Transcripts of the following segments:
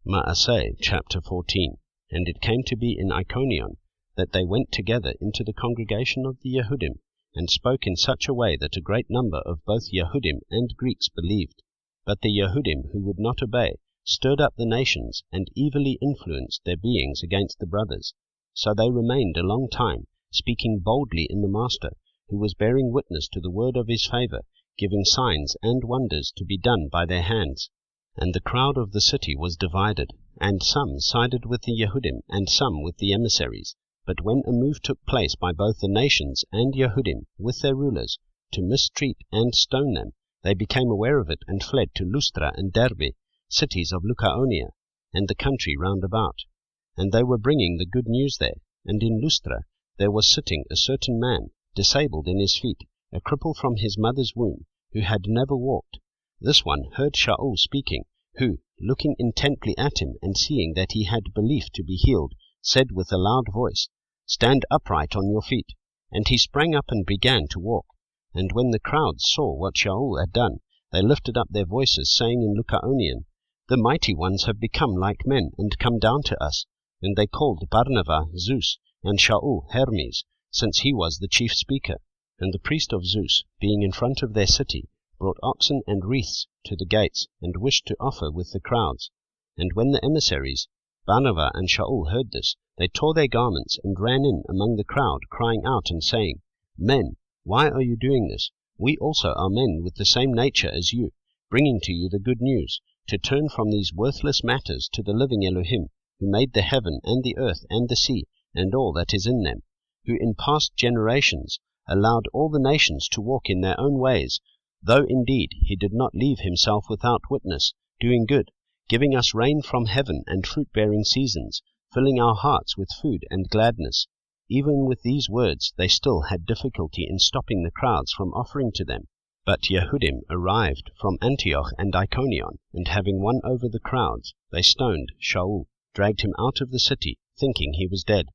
Asei, chapter 14. And it came to be in Iconium that they went together into the congregation of the Yehudim, and spoke in such a way that a great number of both Yehudim and Greeks believed. But the Yehudim who would not obey stirred up the nations, and evilly influenced their beings against the brothers. So they remained a long time, speaking boldly in the Master, who was bearing witness to the word of his favor, giving signs and wonders to be done by their hands. And the crowd of the city was divided, and some sided with the Yehudim, and some with the emissaries. But when a move took place by both the nations and Yehudim, with their rulers, to mistreat and stone them, they became aware of it, and fled to Lystra and Derbe, cities of Lycaonia, and the country round about. And they were bringing the good news there. And in Lystra there was sitting a certain man, disabled in his feet, a cripple from his mother's womb, who had never walked. This one heard Shaul speaking, who, looking intently at him, and seeing that he had belief to be healed, said with a loud voice, "Stand upright on your feet." And he sprang up and began to walk. And when the crowds saw what Shaul had done, they lifted up their voices, saying in Lycaonian, "The mighty ones have become like men, and come down to us." And they called Barnabas Zeus, and Shaul Hermes, since he was the chief speaker. And the priest of Zeus, being in front of their city, brought oxen and wreaths to the gates, and wished to offer with the crowds. And when the emissaries, Barnabas and Shaul, heard this, they tore their garments, and ran in among the crowd, crying out and saying, "Men, why are you doing this? We also are men with the same nature as you, bringing to you the good news, to turn from these worthless matters to the living Elohim, who made the heaven and the earth and the sea, and all that is in them, who in past generations allowed all the nations to walk in their own ways, though indeed he did not leave himself without witness, doing good, giving us rain from heaven and fruit-bearing seasons, filling our hearts with food and gladness." Even with these words they still had difficulty in stopping the crowds from offering to them. But Yehudim arrived from Antioch and Iconium, and having won over the crowds, they stoned Shaul, dragged him out of the city, thinking he was dead.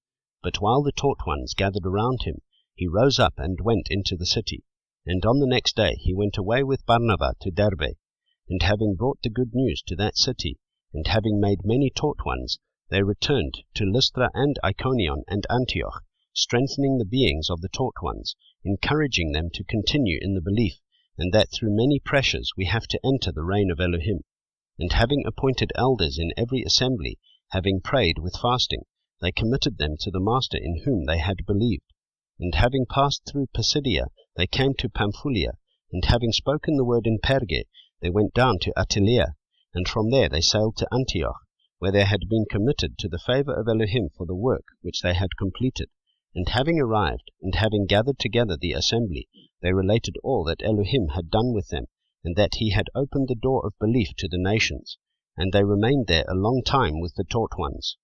But while the taught ones gathered around him, he rose up and went into the city. And on the next day he went away with Barnabas to Derbe. And having brought the good news to that city, and having made many taught ones, they returned to Lystra and Iconium and Antioch, strengthening the beings of the taught ones, encouraging them to continue in the belief, and that through many pressures we have to enter the reign of Elohim. And having appointed elders in every assembly, having prayed with fasting, they committed them to the Master in whom they had believed. And having passed through Pisidia, they came to Pamphylia, and having spoken the word in Perge, they went down to Attila, and from there they sailed to Antioch, where they had been committed to the favor of Elohim for the work which they had completed. And having arrived, and having gathered together the assembly, they related all that Elohim had done with them, and that he had opened the door of belief to the nations. And they remained there a long time with the taught ones.